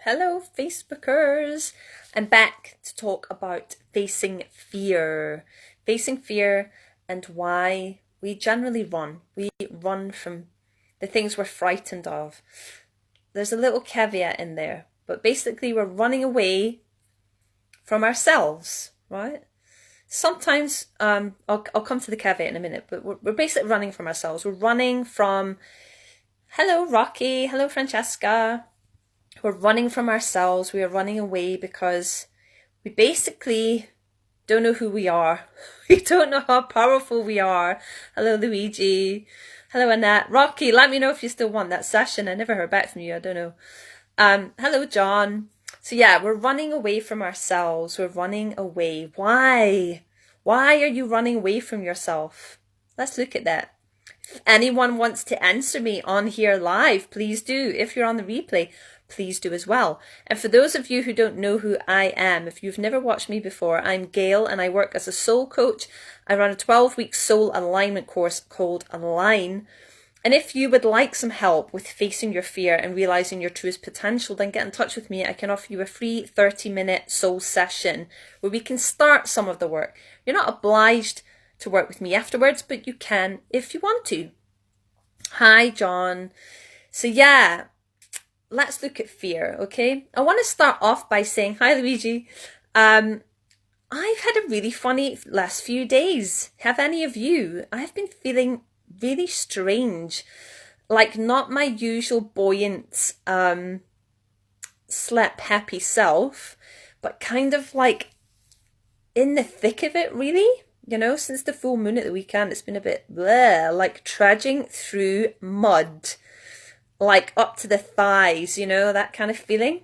Hello, Facebookers. I'm back to talk about facing fear. Facing fear and why we generally run. We run from the things we're frightened of. There's a little caveat in there, but basically we're running away from ourselves, right? Sometimes, I'll come to the caveat in a minute, but we're basically running from ourselves. We're running from, hello, Rocky. Hello, Francesca. We're running from ourselves. We are running away because we basically don't know who we are. We don't know how powerful we are. Hello, Luigi. Hello, Annette. Rocky, let me know if you still want that session. I never heard back from you. I don't know. Hello, John. So yeah, we're running away from ourselves. We're running away. Why? Why are you running away from yourself? Let's look at that. If anyone wants to answer me on here live, please do. If you're on the replay, please do as well. And for those of you who don't know who I am, if you've never watched me before, I'm Gail and I work as a soul coach. I run a 12-week soul alignment course called Align. And if you would like some help with facing your fear and realizing your truest potential, then get in touch with me. I can offer you a free 30-minute soul session where we can start some of the work. You're not obliged to work with me afterwards, but you can if you want to. Hi, John. So yeah, let's look at fear, okay? I want to start off by saying, hi, Luigi. I've had a really funny last few days. Have any of you? I've been feeling really strange, like not my usual buoyant, slept happy self, but kind of like in the thick of it, really. You know, since the full moon at the weekend, it's been a bit bleh, like trudging through mud, like up to the thighs, you know, that kind of feeling.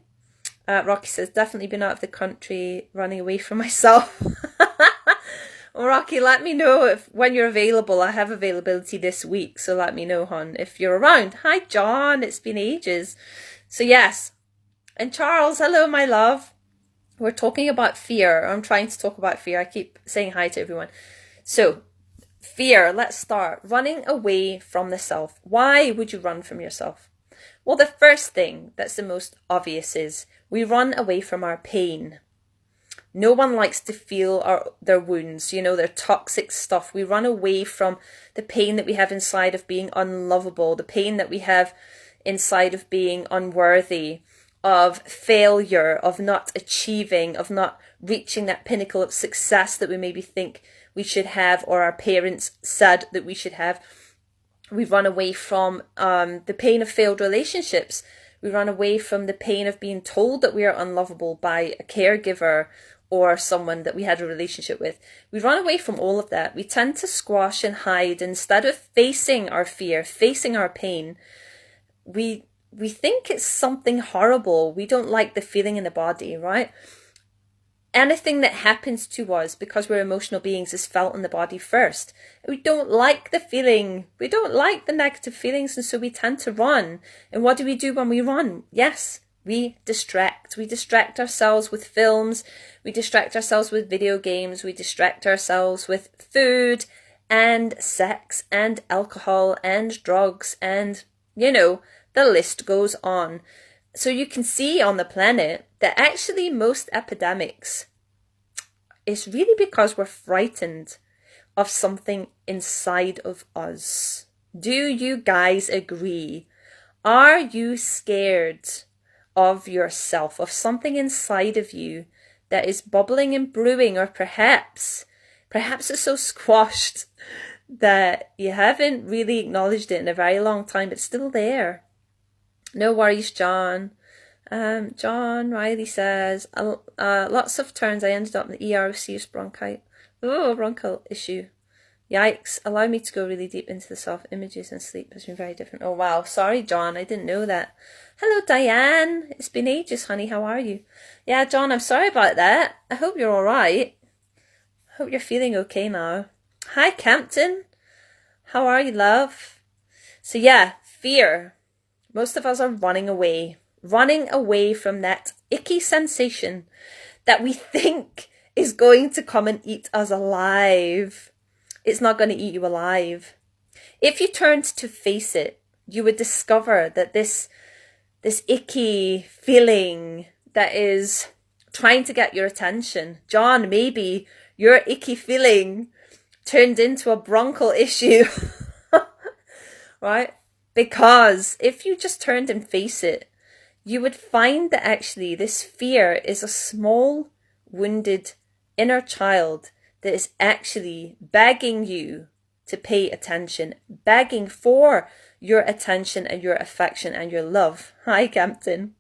Rocky says, definitely been out of the country, running away from myself. Well, Rocky, let me know if when you're available. I have availability this week, so let me know, hon, if you're around. Hi, John. It's been ages. So yes. And Charles, hello, my love. We're talking about fear. I'm trying to talk about fear. I keep saying hi to everyone. So, fear, let's start. Running away from the self. Why would you run from yourself? Well, the first thing that's the most obvious is we run away from our pain. No one likes to feel their wounds, you know, their toxic stuff. We run away from the pain that we have inside of being unlovable, the pain that we have inside of being unworthy, of failure, of not achieving, of not reaching that pinnacle of success that we maybe think we should have, or our parents said that we should have. We run away from the pain of failed relationships. We run away from the pain of being told that we are unlovable by a caregiver or someone that we had a relationship with. We run away from all of that. We tend to squash and hide. Instead of facing our fear, facing our pain, we think it's something horrible. We don't like the feeling in the body, right? Anything that happens to us because we're emotional beings is felt in the body first. We don't like the feeling. We don't like the negative feelings, and so we tend to run. And what do we do when we run? Yes, we distract. We distract ourselves with films. We distract ourselves with video games. We distract ourselves with food and sex and alcohol and drugs and, you know, the list goes on. So you can see on the planet that actually most epidemics is really because we're frightened of something inside of us. Do you guys agree? Are you scared of yourself, of something inside of you that is bubbling and brewing, or perhaps it's so squashed that you haven't really acknowledged it in a very long time, but it's still there? No worries, John. John Riley says, lots of turns I ended up in the ER with serious bronchite. Oh, a bronchial issue. Yikes. Allow me to go really deep into the self-images and sleep has been very different. Oh, wow. Sorry, John. I didn't know that. Hello, Diane. It's been ages, honey. How are you? Yeah, John, I'm sorry about that. I hope you're all right. I hope you're feeling okay now. Hi, Campton. How are you, love? So, yeah, fear. Most of us are running away from that icky sensation that we think is going to come and eat us alive. It's not going to eat you alive. If you turned to face it, you would discover that this this icky feeling that is trying to get your attention. John, maybe your icky feeling turned into a bronchial issue, right? Because if you just turned and face it, you would find that actually this fear is a small, wounded inner child that is actually begging you to pay attention, begging for your attention and your affection and your love. Hi, Campton.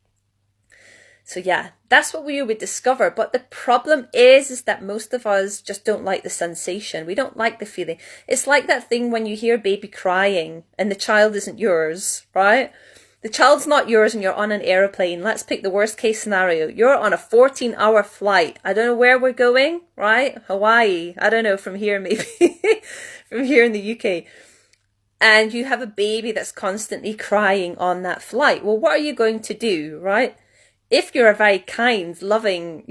So yeah, that's what we would discover. But the problem is that most of us just don't like the sensation. We don't like the feeling. It's like that thing when you hear a baby crying and the child isn't yours, right? The child's not yours and you're on an aeroplane. Let's pick the worst case scenario. You're on a 14-hour flight. I don't know where we're going, right? Hawaii. I don't know, from here maybe. From here in the UK. And you have a baby that's constantly crying on that flight. Well, what are you going to do, right? If you're a very kind, loving,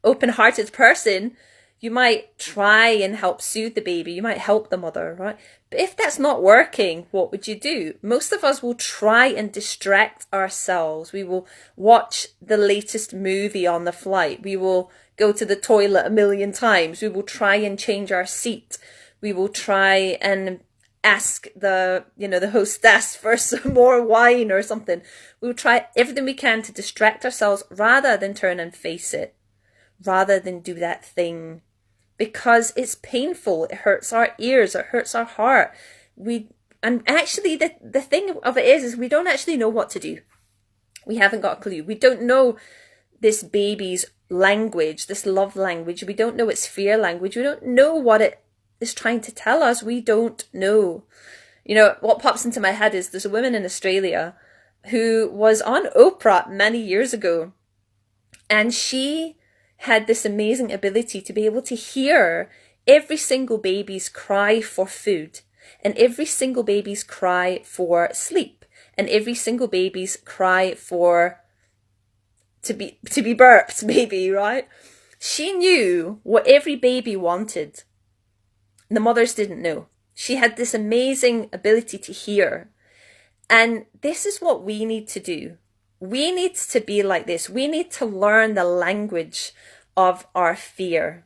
open-hearted person, you might try and help soothe the baby. You might help the mother, right? But if that's not working, what would you do? Most of us will try and distract ourselves. We will watch the latest movie on the flight. We will go to the toilet a million times. We will try and change our seat. We will try and ask the hostess for some more wine or something. We'll try everything we can to distract ourselves rather than turn and face it, rather than do that thing, because it's painful. It hurts our ears. It hurts our heart. And actually the thing of it is we don't actually know what to do. We haven't got a clue. We don't know this baby's language, this love language. We don't know its fear language. We don't know what it is trying to tell us. We don't know. What pops into my head is there's a woman in Australia who was on Oprah many years ago, and she had this amazing ability to be able to hear every single baby's cry for food, and every single baby's cry for sleep, and every single baby's cry for to be burped, maybe, right? She knew what every baby wanted. The mothers didn't know. She had this amazing ability to hear. And this is what we need to do. We need to be like this. We need to learn the language of our fear.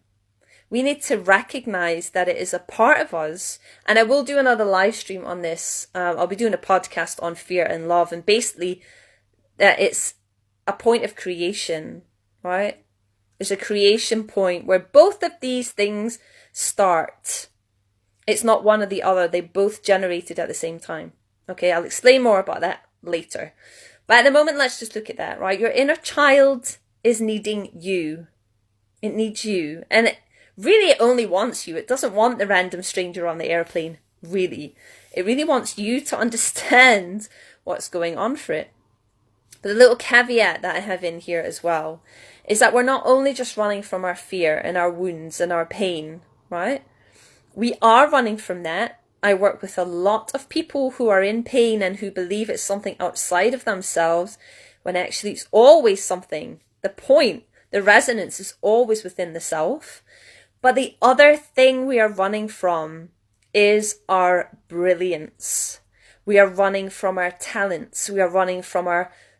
We need to recognize that it is a part of us. And I will do another live stream on this. I'll be doing a podcast on fear and love. And basically, that it's a point of creation, right? There's a creation point where both of these things start. It's not one or the other. They both generated at the same time. Okay, I'll explain more about that later. But at the moment, let's just look at that, right? Your inner child is needing you. It needs you. And it only wants you. It doesn't want the random stranger on the airplane, really. It really wants you to understand what's going on for it. But the little caveat that I have in here as well is that we're not only just running from our fear and our wounds and our pain, right? We are running from that. I work with a lot of people who are in pain and who believe it's something outside of themselves, when actually it's always something. The resonance is always within the self. But the other thing we are running from is our brilliance. We are running from our talents. We are running from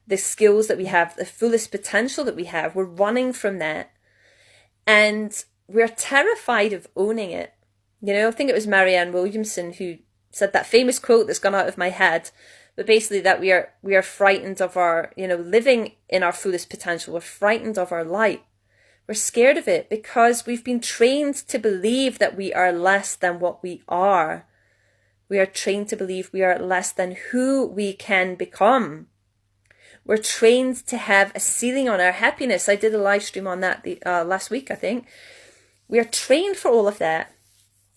the skills that we have, the fullest potential that we have. We're running from that. And we're terrified of owning it. I think it was Marianne Williamson who said that famous quote that's gone out of my head, but basically that we are frightened of our, living in our fullest potential. We're frightened of our light. We're scared of it because we've been trained to believe that we are less than what we are. We are trained to believe we are less than who we can become. We're trained to have a ceiling on our happiness. I did a live stream on that last week, I think. We are trained for all of that.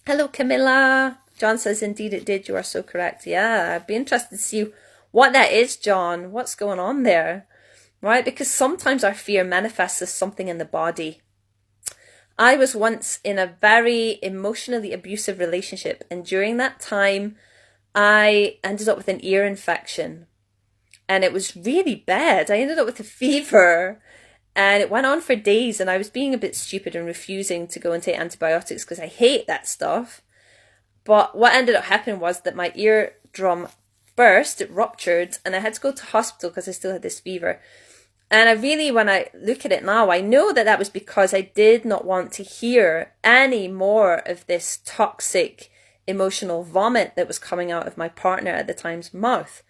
Hello, Camilla. John says, indeed it did. You are so correct. Yeah, I'd be interested to see what that is, John. What's going on there? Right? Because sometimes our fear manifests as something in the body. I was once in a very emotionally abusive relationship. And during that time, I ended up with an ear infection. And it was really bad. I ended up with a fever. And it went on for days, and I was being a bit stupid and refusing to go and take antibiotics because I hate that stuff. But what ended up happening was that my eardrum burst, it ruptured, and I had to go to hospital because I still had this fever. And I really, when I look at it now, I know that that was because I did not want to hear any more of this toxic emotional vomit that was coming out of my partner at the time's mouth.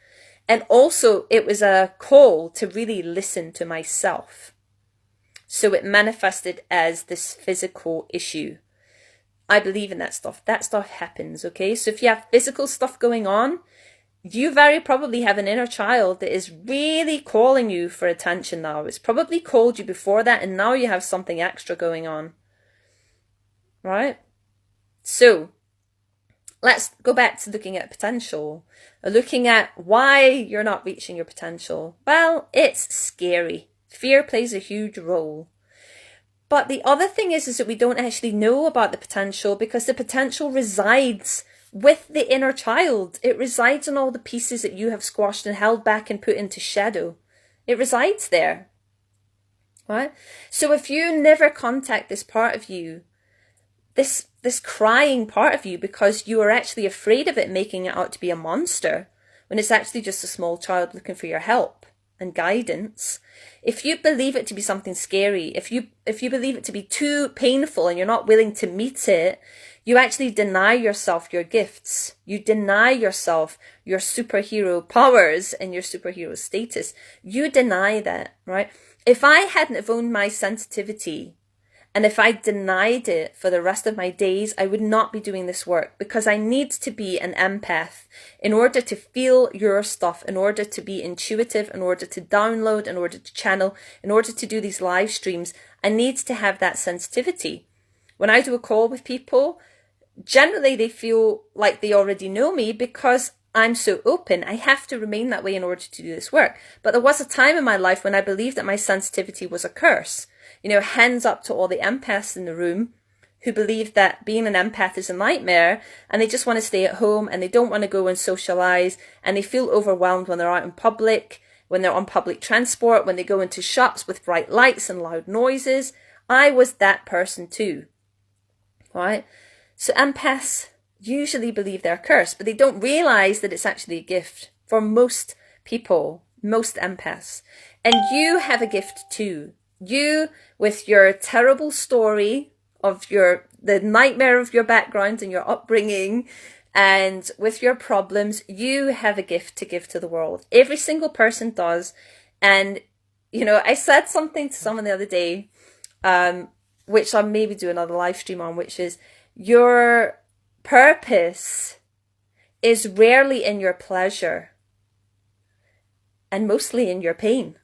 And also, it was a call to really listen to myself. So it manifested as this physical issue. I believe in that stuff. That stuff happens, okay? So if you have physical stuff going on, you very probably have an inner child that is really calling you for attention now. It's probably called you before that, and now you have something extra going on. Right? So, let's go back to looking at potential. Looking at why you're not reaching your potential. Well, it's scary. Fear plays a huge role. But the other thing is that we don't actually know about the potential because the potential resides with the inner child. It resides in all the pieces that you have squashed and held back and put into shadow. It resides there. Right? So if you never contact this part of you, this crying part of you, because you are actually afraid of it making it out to be a monster, when it's actually just a small child looking for your help and guidance, if you believe it to be something scary, if you believe it to be too painful and you're not willing to meet it, you actually deny yourself your gifts. You deny yourself your superhero powers and your superhero status. You deny that, right? If I hadn't have owned my sensitivity, and if I denied it for the rest of my days, I would not be doing this work, because I need to be an empath in order to feel your stuff, in order to be intuitive, in order to download, in order to channel, in order to do these live streams. I need to have that sensitivity. When I do a call with people, generally they feel like they already know me because I'm so open. I have to remain that way in order to do this work. But there was a time in my life when I believed that my sensitivity was a curse. You know, hands up to all the empaths in the room who believe that being an empath is a nightmare, and they just want to stay at home and they don't want to go and socialize, and they feel overwhelmed when they're out in public, when they're on public transport, when they go into shops with bright lights and loud noises. I was that person too. Right? So empaths usually believe they're cursed, but they don't realize that it's actually a gift for most people, most empaths. And you have a gift too. You, with your terrible story of the nightmare of your background and your upbringing, and with your problems, you have a gift to give to the world. Every single person does. And, you know, I said something to someone the other day, which I'll maybe do another live stream on, which is, your purpose is rarely in your pleasure and mostly in your pain.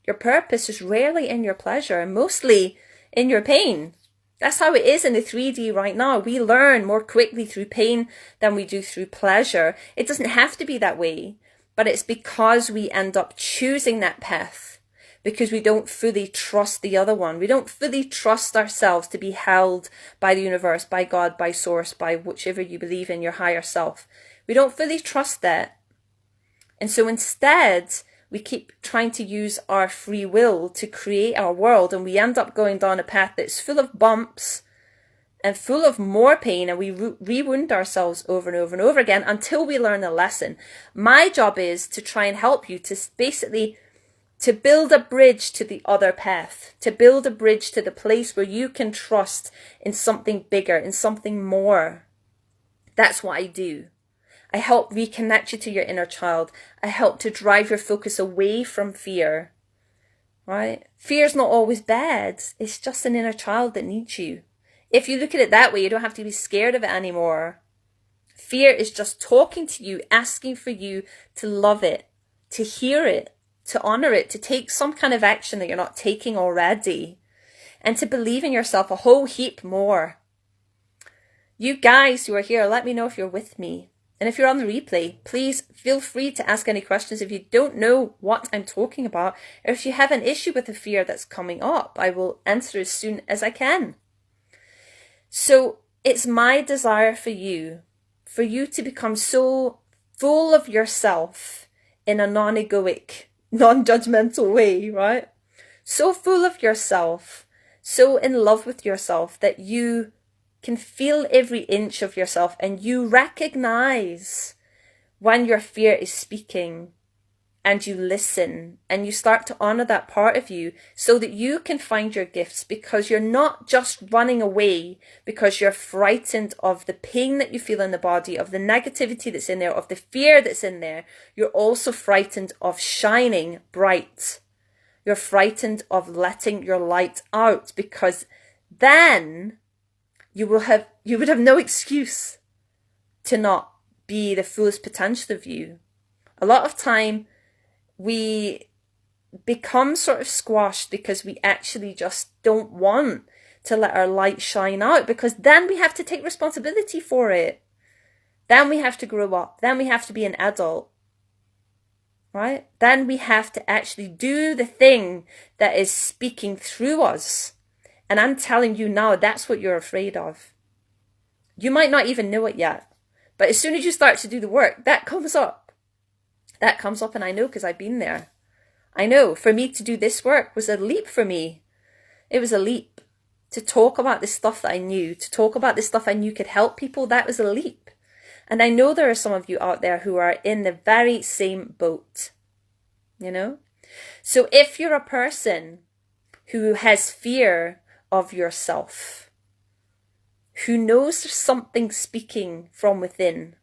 Your purpose is rarely in your pleasure and mostly in your pain. That's how it is in the 3D right now. We learn more quickly through pain than we do through pleasure. It doesn't have to be that way, but it's because we end up choosing that path because we don't fully trust the other one. We don't fully trust ourselves to be held by the universe, by God, by source, by whichever you believe in, your higher self. We don't fully trust that. And so instead, we keep trying to use our free will to create our world, and we end up going down a path that's full of bumps and full of more pain, and we re-wound ourselves over and over and over again until we learn a lesson. My job is to try and help you to basically to build a bridge to the other path, to build a bridge to the place where you can trust in something bigger, in something more. That's what I do. I help reconnect you to your inner child. I help to drive your focus away from fear, right? Fear's not always bad. It's just an inner child that needs you. If you look at it that way, you don't have to be scared of it anymore. Fear is just talking to you, asking for you to love it, to hear it, to honor it, to take some kind of action that you're not taking already, and to believe in yourself a whole heap more. You guys who are here, let me know if you're with me. And if you're on the replay, please feel free to ask any questions if you don't know what I'm talking about, or if you have an issue with the fear that's coming up, I will answer as soon as I can. So it's my desire for you to become so full of yourself in a non-egoic, non-judgmental way, right? So full of yourself, so in love with yourself that you can feel every inch of yourself and you recognize when your fear is speaking, and you listen and you start to honor that part of you so that you can find your gifts, because you're not just running away because you're frightened of the pain that you feel in the body, of the negativity that's in there, of the fear that's in there. You're also frightened of shining bright. You're frightened of letting your light out, because then you would have no excuse to not be the fullest potential of you. A lot of time we become sort of squashed because we actually just don't want to let our light shine out, because then we have to take responsibility for it. Then we have to grow up. Then we have to be an adult, right? Then we have to actually do the thing that is speaking through us. And I'm telling you now, that's what you're afraid of. You might not even know it yet, but as soon as you start to do the work, that comes up. That comes up, and I know because I've been there. I know for me to do this work was a leap for me. It was a leap to talk about the stuff that I knew, to talk about the stuff I knew could help people. That was a leap. And I know there are some of you out there who are in the very same boat, you know? So if you're a person who has fear of yourself, who knows there's something speaking from within,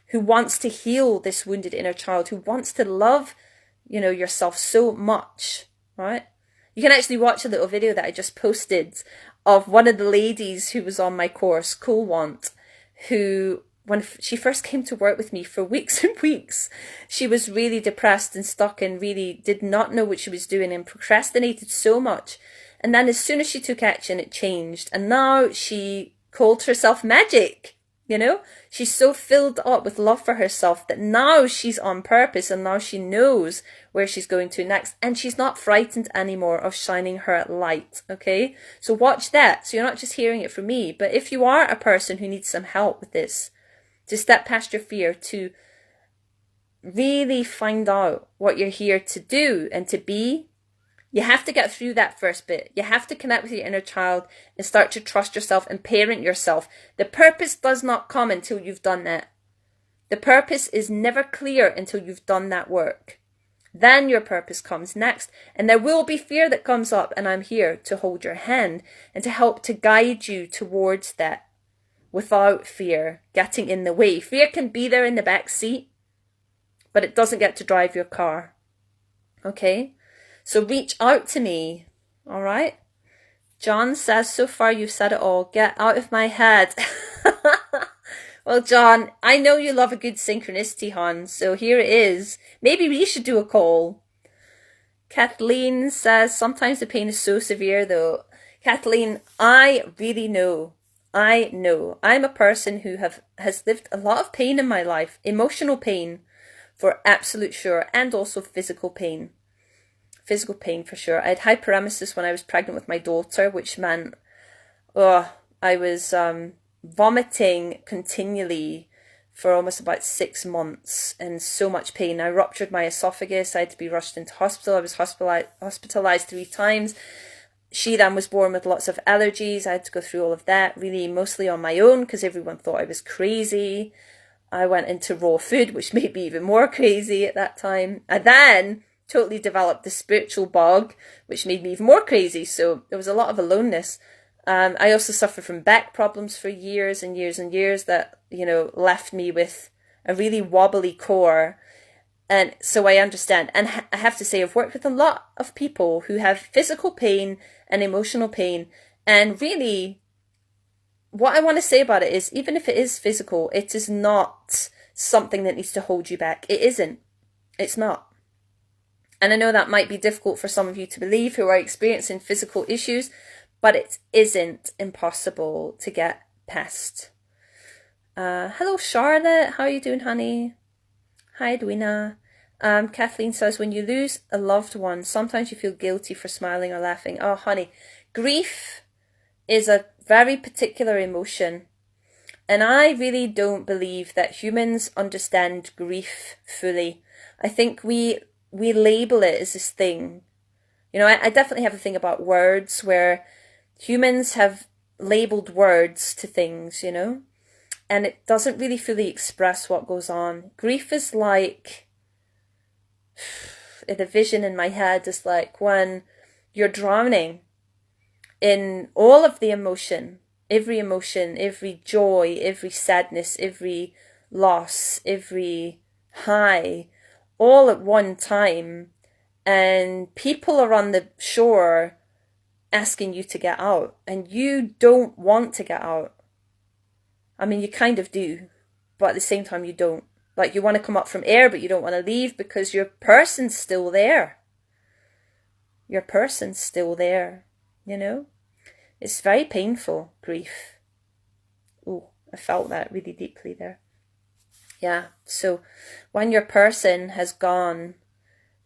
who wants to heal this wounded inner child, who wants to love, yourself so much, right? You can actually watch a little video that I just posted of one of the ladies who was on my course, Cool Want, who, when she first came to work with me for weeks and weeks, she was really depressed and stuck and really did not know what she was doing and procrastinated so much. And then as soon as she took action, it changed. And now she called herself Magic. She's so filled up with love for herself that now she's on purpose, and now she knows where she's going to next, and she's not frightened anymore of shining her light. Okay, so watch that. So you're not just hearing it from me, but if you are a person who needs some help with this, to step past your fear, to really find out what you're here to do and to be, you have to get through that first bit. You have to connect with your inner child and start to trust yourself and parent yourself. The purpose does not come until you've done that. The purpose is never clear until you've done that work. Then your purpose comes next. And there will be fear that comes up, and I'm here to hold your hand and to help to guide you towards that without fear getting in the way. Fear can be there in the back seat, but it doesn't get to drive your car. Okay? So reach out to me, all right? John says, so far you've said it all. Get out of my head. Well, John, I know you love a good synchronicity, hon, so here it is. Maybe we should do a call. Kathleen says, sometimes the pain is so severe, though. Kathleen, I really know. I know. I'm a person who has lived a lot of pain in my life. Emotional pain, for absolute sure, and also physical pain. Physical pain for sure. I had hyperemesis when I was pregnant with my daughter, which meant I was vomiting continually for almost about 6 months and so much pain. I ruptured my esophagus. I had to be rushed into hospital. I was hospitalized 3 times. She then was born with lots of allergies. I had to go through all of that, really mostly on my own, because everyone thought I was crazy. I went into raw food, which made me even more crazy at that time. And then totally developed the spiritual bug, which made me even more crazy. So there was a lot of aloneness. I also suffered from back problems for years and years and years that, left me with a really wobbly core. And so I understand. And I have to say, I've worked with a lot of people who have physical pain and emotional pain. And really, what I want to say about it is, even if it is physical, it is not something that needs to hold you back. It isn't. It's not. And I know that might be difficult for some of you to believe who are experiencing physical issues, but it isn't impossible to get past. Hello, Charlotte. How are you doing, honey? Hi, Edwina. Kathleen says, when you lose a loved one, sometimes you feel guilty for smiling or laughing. Oh, honey, grief is a very particular emotion. And I really don't believe that humans understand grief fully. I think we label it as this thing. I definitely have a thing about words where humans have labeled words to things, and it doesn't really fully express what goes on. Grief is like, the vision in my head is like when you're drowning in all of the emotion, every joy, every sadness, every loss, every high, all at one time, and people are on the shore asking you to get out, and you don't want to get out. I mean, you kind of do, but at the same time you don't. Like, you want to come up from air, but you don't want to leave because your person's still there. Your person's still there, you know? It's very painful, grief. Oh, I felt that really deeply there. Yeah, so when your person has gone,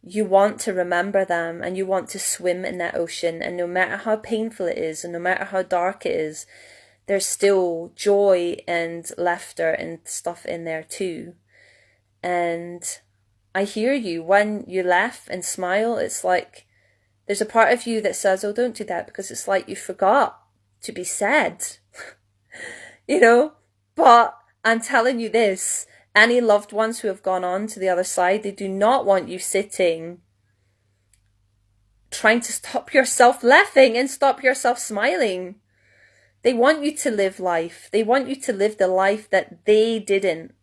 you want to remember them and you want to swim in that ocean, and no matter how painful it is and no matter how dark it is, there's still joy and laughter and stuff in there too. And I hear you when you laugh and smile. It's like there's a part of you that says, oh, don't do that, because it's like you forgot to be sad. You know? But I'm telling you this, any loved ones who have gone on to the other side, they do not want you sitting trying to stop yourself laughing and stop yourself smiling. They want you to live life. They want you to live the life that they didn't.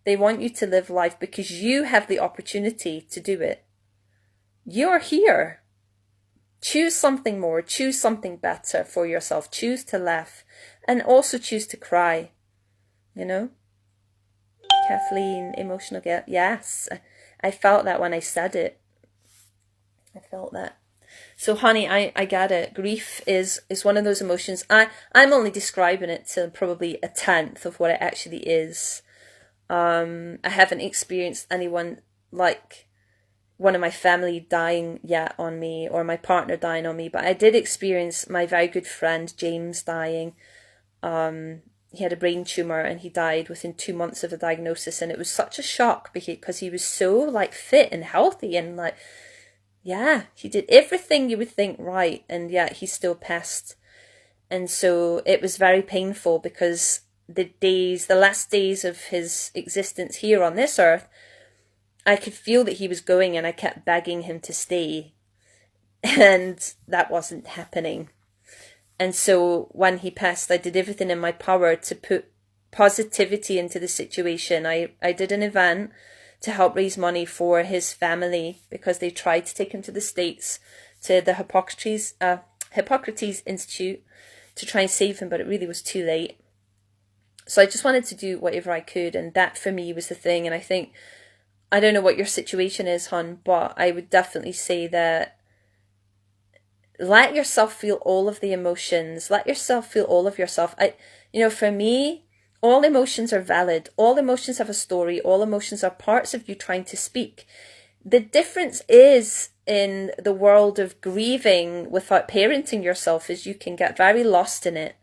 They want you to live life because you have the opportunity to do it. You're here. Choose something more. Choose something better for yourself. Choose to laugh and also choose to cry. You know? Kathleen, emotional guilt. Yes, I felt that when I said it. I felt that. So, honey, I get it. Grief is one of those emotions. I'm only describing it to probably a tenth of what it actually is. I haven't experienced anyone like one of my family dying yet on me, or my partner dying on me, but I did experience my very good friend James dying. He had a brain tumour and he died within 2 months of the diagnosis, and it was such a shock because he was so like fit and healthy and like, yeah, he did everything you would think right, and yet he still passed. And so it was very painful because the last days of his existence here on this earth, I could feel that he was going, and I kept begging him to stay, and that wasn't happening. And so when he passed, I did everything in my power to put positivity into the situation. I did an event to help raise money for his family because they tried to take him to the States, to the Hippocrates Institute, to try and save him, but it really was too late. So I just wanted to do whatever I could, and that for me was the thing. And I think, I don't know what your situation is, hon, but I would definitely say that let yourself feel all of the emotions. Let yourself feel all of yourself. For me, all emotions are valid. All emotions have a story. All emotions are parts of you trying to speak. The difference is in the world of grieving without parenting yourself is you can get very lost in it.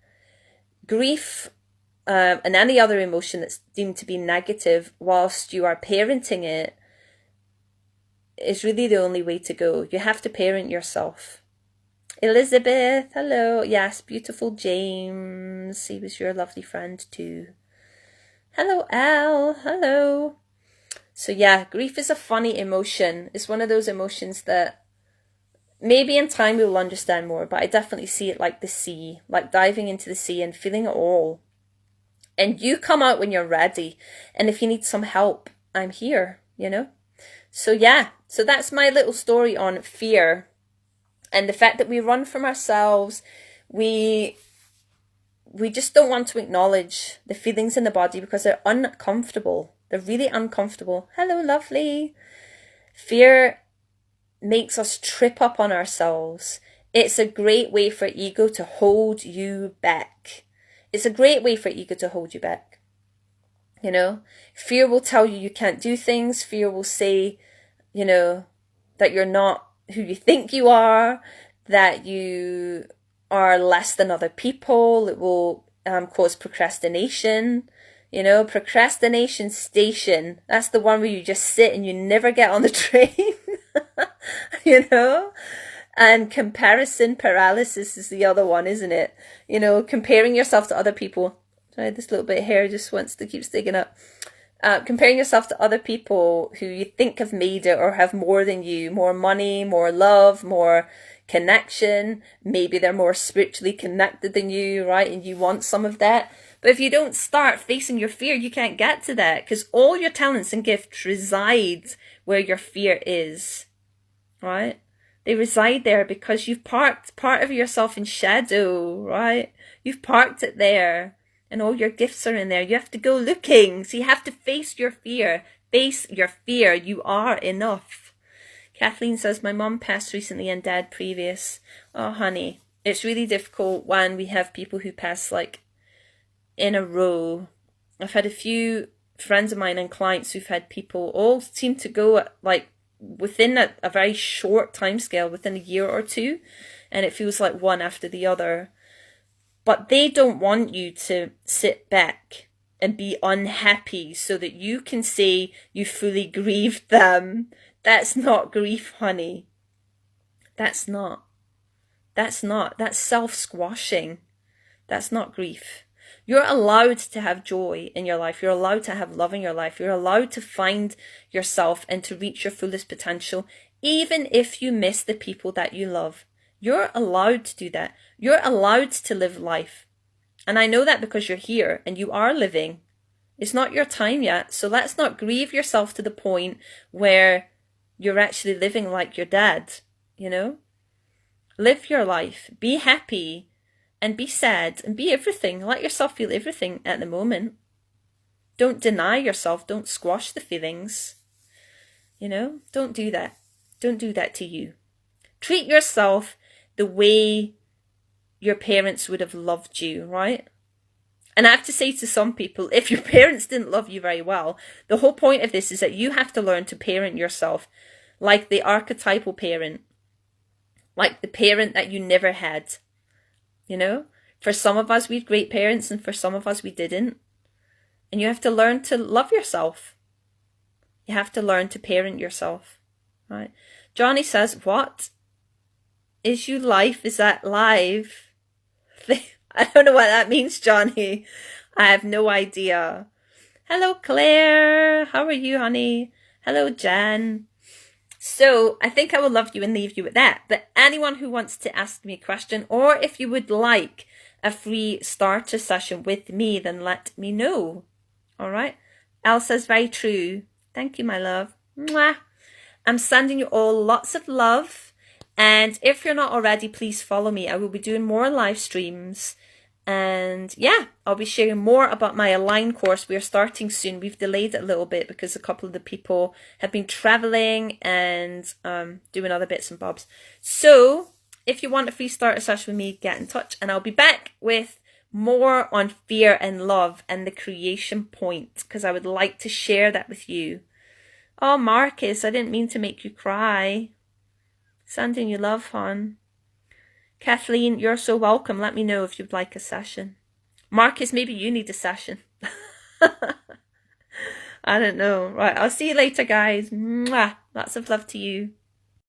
Grief and any other emotion that's deemed to be negative whilst you are parenting it is really the only way to go. You have to parent yourself. Elizabeth, hello. Yes, beautiful James. He was your lovely friend too. Hello, Al. Hello. So yeah, grief is a funny emotion. It's one of those emotions that maybe in time we'll understand more, but I definitely see it like the sea, like diving into the sea and feeling it all. And you come out when you're ready. And if you need some help, I'm here, So yeah, so that's my little story on fear. And the fact that we run from ourselves, we just don't want to acknowledge the feelings in the body because they're uncomfortable. They're really uncomfortable. Hello, lovely. Fear makes us trip up on ourselves. It's a great way for ego to hold you back. It's a great way for ego to hold you back. Fear will tell you can't do things. Fear will say, that you're not who you think you are, that you are less than other people. It will cause procrastination. Procrastination station. That's the one where you just sit and you never get on the train. And comparison paralysis is the other one, isn't it? Comparing yourself to other people. Sorry, this little bit of hair just wants to keep sticking up. Comparing yourself to other people who you think have made it or have more than you, more money, more love, more connection. Maybe they're more spiritually connected than you, right? And you want some of that. But if you don't start facing your fear, you can't get to that, because all your talents and gifts reside where your fear is, right? They reside there because you've parked part of yourself in shadow, right? You've parked it there. And all your gifts are in there. You have to go looking. So you have to face your fear. Face your fear. You are enough. Kathleen says, my mum passed recently and dad previous. Oh, honey. It's really difficult when we have people who pass like in a row. I've had a few friends of mine and clients who've had people all seem to go like within a very short time scale, within a year or two. And it feels like one after the other. But they don't want you to sit back and be unhappy so that you can say you fully grieved them. That's not grief, honey. That's not. That's self-squashing. That's not grief. You're allowed to have joy in your life. You're allowed to have love in your life. You're allowed to find yourself and to reach your fullest potential, even if you miss the people that you love. You're allowed to do that. You're allowed to live life. And I know that because you're here and you are living. It's not your time yet. So let's not grieve yourself to the point where you're actually living like your dad, you know? Live your life. Be happy and be sad and be everything. Let yourself feel everything at the moment. Don't deny yourself. Don't squash the feelings. You know? Don't do that. Don't do that to you. Treat yourself the way your parents would have loved you, right? And I have to say to some people, if your parents didn't love you very well, the whole point of this is that you have to learn to parent yourself like the archetypal parent, like the parent that you never had, you know? For some of us, we had great parents, and for some of us, we didn't. And you have to learn to love yourself. You have to learn to parent yourself, right? Johnny says, what? Is you life? Is that live? I don't know what that means, Johnny. I have no idea. Hello, Claire. How are you, honey? Hello, Jan. So I think I will love you and leave you with that. But anyone who wants to ask me a question, or if you would like a free starter session with me, then let me know. All right. Elsa's very true. Thank you, my love. Mwah. I'm sending you all lots of love. And if you're not already, please follow me. I will be doing more live streams. And yeah, I'll be sharing more about my Align course. We're starting soon. We've delayed it a little bit because a couple of the people have been traveling and doing other bits and bobs. So if you want a free starter session with me, get in touch. And I'll be back with more on fear and love and the creation point, because I would like to share that with you. Oh, Marcus, I didn't mean to make you cry. Sending you love, hon. Kathleen, you're so welcome. Let me know if you'd like a session. Marcus, maybe you need a session. I don't know. Right, I'll see you later, guys. Mwah. Lots of love to you.